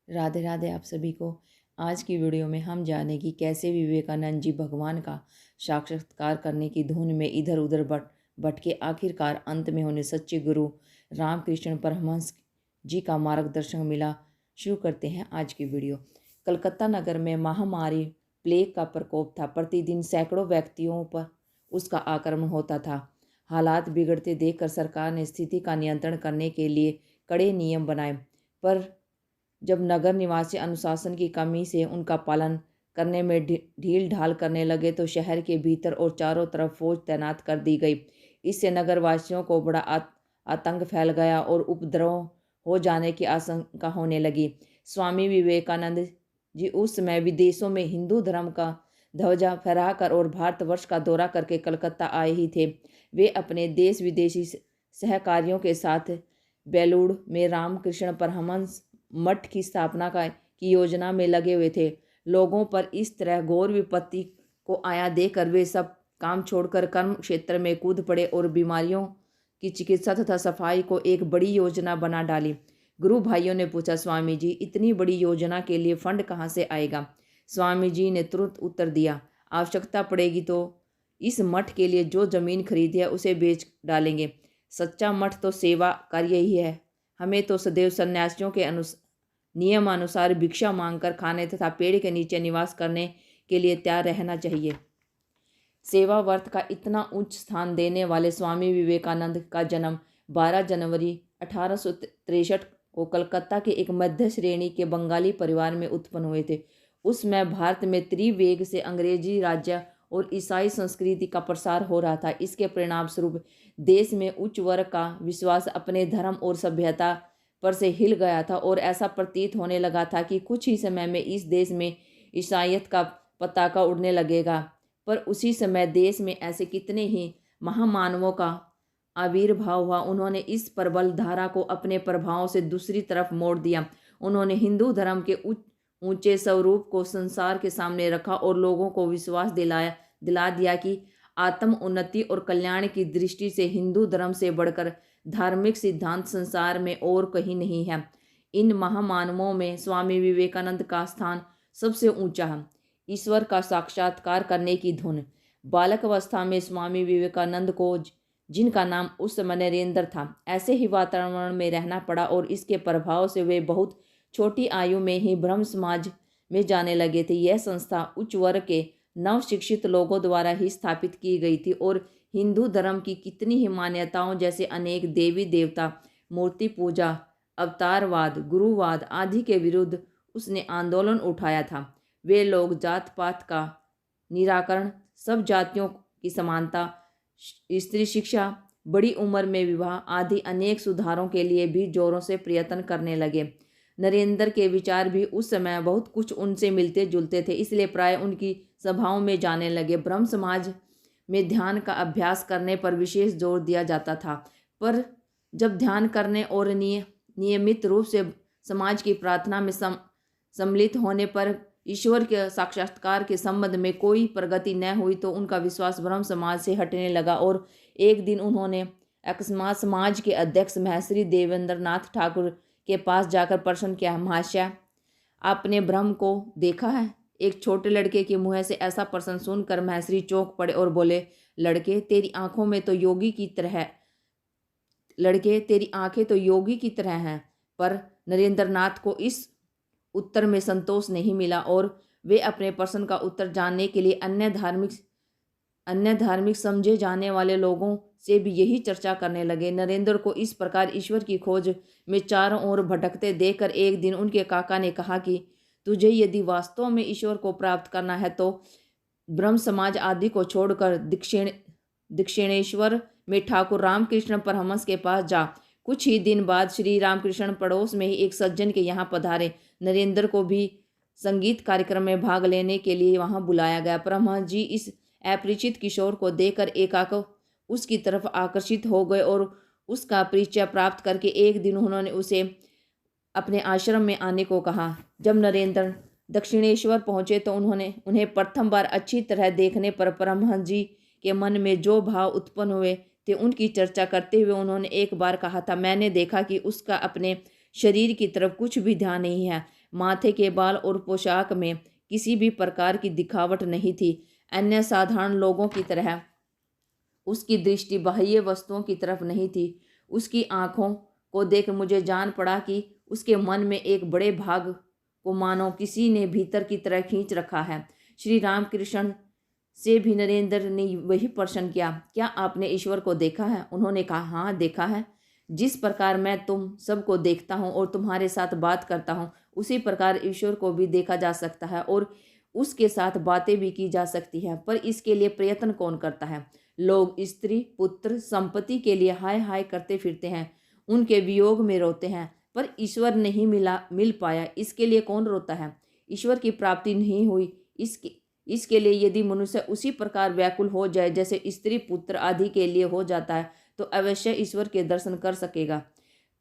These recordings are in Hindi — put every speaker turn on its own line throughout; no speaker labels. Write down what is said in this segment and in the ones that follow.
राधे राधे आप सभी को। आज की वीडियो में हम जानेंगे कैसे विवेकानंद जी भगवान का साक्षात्कार करने की धुन में इधर उधर भटके आखिरकार अंत में उन्हें सच्चे गुरु रामकृष्ण परमहंस जी का मार्गदर्शन मिला। शुरू करते हैं आज की वीडियो। कलकत्ता नगर में महामारी प्लेग का प्रकोप था। प्रतिदिन सैकड़ों व्यक्तियों पर उसका आक्रमण होता था। हालात बिगड़ते देखकर सरकार ने स्थिति का नियंत्रण करने के लिए कड़े नियम बनाए, पर जब नगर निवासी अनुशासन की कमी से उनका पालन करने में ढील ढाल करने लगे तो शहर के भीतर और चारों तरफ फौज तैनात कर दी गई। इससे नगरवासियों को बड़ा आतंक फैल गया और उपद्रव हो जाने की आशंका होने लगी। स्वामी विवेकानंद जी उस समय विदेशों में हिंदू धर्म का ध्वजा फहराकर और भारतवर्ष का दौरा करके कलकत्ता आए ही थे। वे अपने देश विदेशी सहकारियों के साथ बेलूड़ में रामकृष्ण परमहंस मठ की स्थापना की योजना में लगे हुए थे। लोगों पर इस तरह घोर विपत्ति को आया देखकर वे सब काम छोड़कर कर्म क्षेत्र में कूद पड़े और बीमारियों की चिकित्सा तथा सफाई को एक बड़ी योजना बना डाली। गुरु भाइयों ने पूछा, स्वामी जी इतनी बड़ी योजना के लिए फंड कहाँ से आएगा? स्वामी जी ने तुरंत उत्तर दिया, आवश्यकता पड़ेगी तो इस मठ के लिए जो जमीन खरीदी है उसे बेच डालेंगे। सच्चा मठ तो सेवा कार्य ही है। हमें तो सदैव सन्यासियों के नियमानुसार भिक्षा मांगकर खाने तथा पेड़ के नीचे निवास करने के लिए तैयार रहना चाहिए। सेवा व्रत का इतना उच्च स्थान देने वाले स्वामी विवेकानंद का जन्म 12 जनवरी 1863 को कलकत्ता के एक मध्य श्रेणी के बंगाली परिवार में उत्पन्न हुए थे। उस समय भारत में त्रिवेग से अंग्रेजी राज्य और ईसाई संस्कृति का प्रसार हो रहा था। इसके परिणाम स्वरूप देश में उच्च वर्ग का विश्वास अपने धर्म और सभ्यता पर से हिल गया था और ऐसा प्रतीत होने लगा था कि कुछ ही समय में इस देश में ईसाईयत का पताका उड़ने लगेगा। पर उसी समय देश में ऐसे कितने ही महामानवों का आविर्भाव हुआ। उन्होंने इस प्रबल धारा को अपने प्रभाव से दूसरी तरफ मोड़ दिया। उन्होंने हिंदू धर्म के ऊंचे स्वरूप को संसार के सामने रखा और लोगों को विश्वास दिला दिया कि आत्म उन्नति और कल्याण की दृष्टि से हिंदू धर्म से बढ़कर धार्मिक सिद्धांत संसार में और कहीं नहीं है। इन महामानवों में स्वामी विवेकानंद का स्थान सबसे ऊंचा है। ईश्वर का साक्षात्कार करने की धुन। बालक अवस्था में स्वामी विवेकानंद को, जिनका नाम उस समय नरेंद्र था, ऐसे ही वातावरण में रहना पड़ा और इसके प्रभाव से वे बहुत छोटी आयु में ही ब्रह्म समाज में जाने लगे थे। यह संस्था उच्च वर्ग के नव शिक्षित लोगों द्वारा ही स्थापित की गई थी और हिंदू धर्म की कितनी ही मान्यताओं जैसे अनेक देवी देवता, मूर्ति पूजा, अवतारवाद, गुरुवाद आदि के विरुद्ध उसने आंदोलन उठाया था। वे लोग जात पात का निराकरण, सब जातियों की समानता, स्त्री शिक्षा, बड़ी उम्र में विवाह आदि अनेक सुधारों के लिए भी जोरों से प्रयत्न करने लगे। नरेंद्र के विचार भी उस समय बहुत कुछ उनसे मिलते जुलते थे, इसलिए प्राय उनकी सभाओं में जाने लगे। ब्रह्म समाज में ध्यान का अभ्यास करने पर विशेष जोर दिया जाता था, पर जब ध्यान करने और नियमित रूप से समाज की प्रार्थना में सम्मिलित होने पर ईश्वर के साक्षात्कार के संबंध में कोई प्रगति न हुई तो उनका विश्वास ब्रह्म समाज से हटने लगा और एक दिन उन्होंने अकस्मात समाज के अध्यक्ष महर्षि देवेंद्र नाथ ठाकुर के पास जाकर प्रश्न किया, महाशय आपने ब्रह्म को देखा है? एक छोटे लड़के के मुंह से ऐसा प्रश्न सुनकर महर्षि चौंक पड़े और बोले, लड़के तेरी आंखों में तो योगी की तरह है, लड़के तेरी आंखें तो योगी की तरह हैं। पर नरेंद्र नाथ को इस उत्तर में संतोष नहीं मिला और वे अपने प्रश्न का उत्तर जानने के लिए अन्य धार्मिक समझे जाने वाले लोगों से भी यही चर्चा करने लगे। नरेंद्र को इस प्रकार ईश्वर की खोज में चारों ओर भटकते देखकर एक दिन उनके काका ने कहा कि तुझे यदि वास्तव में ईश्वर को प्राप्त करना है तो ब्रह्म समाज आदि को छोड़कर दक्षिणेश्वर में ठाकुर रामकृष्ण परमहंस के पास जा। कुछ ही दिन बाद श्री रामकृष्ण पड़ोस में ही एक सज्जन के यहाँ पधारे। नरेंद्र को भी संगीत कार्यक्रम में भाग लेने के लिए वहाँ बुलाया गया। परमहंस जी इस अपरिचित किशोर को देखकर एकाएक उसकी तरफ आकर्षित हो गए और उसका परिचय प्राप्त करके एक दिन उन्होंने उसे अपने आश्रम में आने को कहा। जब नरेंद्र दक्षिणेश्वर पहुँचे तो उन्हें प्रथम बार अच्छी तरह देखने पर परमहंस जी के मन में जो भाव उत्पन्न हुए थे उनकी चर्चा करते हुए उन्होंने एक बार कहा था, मैंने देखा कि उसका अपने शरीर की तरफ कुछ भी ध्यान नहीं है। माथे के बाल और पोशाक में किसी भी प्रकार की दिखावट नहीं थी। अन्य साधारण लोगों की तरह उसकी दृष्टि बाह्य वस्तुओं की तरफ नहीं थी। उसकी आंखों को देख मुझे जान पड़ा कि उसके मन में एक बड़े भाग को मानो किसी ने भीतर की तरह खींच रखा है। श्री रामकृष्ण से भी नरेंद्र ने वही प्रश्न किया, क्या आपने ईश्वर को देखा है? उन्होंने कहा, हाँ देखा है। जिस प्रकार मैं तुम सबको देखता हूँ और तुम्हारे साथ बात करता हूँ, उसी प्रकार ईश्वर को भी देखा जा सकता है और उसके साथ बातें भी की जा सकती है। पर इसके लिए प्रयत्न कौन करता है? लोग स्त्री, पुत्र, संपत्ति के लिए हाय हाय करते फिरते हैं, उनके वियोग में रोते हैं, पर ईश्वर नहीं मिल पाया, इसके लिए कौन रोता है? ईश्वर की प्राप्ति नहीं हुई, इसके लिए यदि मनुष्य उसी प्रकार व्याकुल हो जाए जैसे स्त्री, पुत्र आदि के लिए हो जाता है, तो अवश्य ईश्वर के दर्शन कर सकेगा।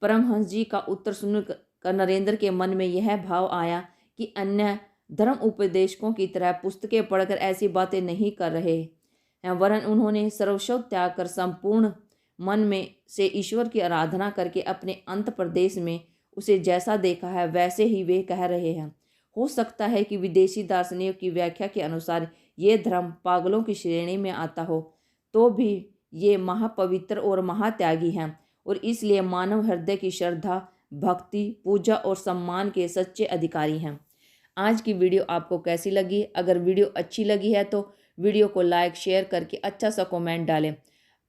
परमहंस जी का उत्तर सुनकर नरेंद्र के मन में यह भाव आया कि अन्य धर्म उपदेशकों की तरह पुस्तकें पढ़कर ऐसी बातें नहीं कर रहे हैं, वरन उन्होंने सर्वस्व त्याग कर संपूर्ण मन में से ईश्वर की आराधना करके अपने अंत प्रदेश में उसे जैसा देखा है वैसे ही वे कह रहे हैं। हो सकता है कि विदेशी दार्शनिकों की व्याख्या के अनुसार ये धर्म पागलों की श्रेणी में आता हो, तो भी ये महापवित्र और महात्यागी हैं और इसलिए मानव हृदय की श्रद्धा, भक्ति, पूजा और सम्मान के सच्चे अधिकारी हैं। आज की वीडियो आपको कैसी लगी? अगर वीडियो अच्छी लगी है तो वीडियो को लाइक, शेयर करके अच्छा सा कमेंट डालें।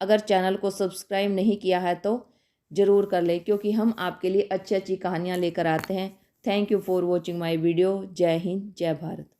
अगर चैनल को सब्सक्राइब नहीं किया है तो ज़रूर कर लें, क्योंकि हम आपके लिए अच्छी अच्छी कहानियाँ लेकर आते हैं। Thank you for watching my video. जय हिंद, जय भारत।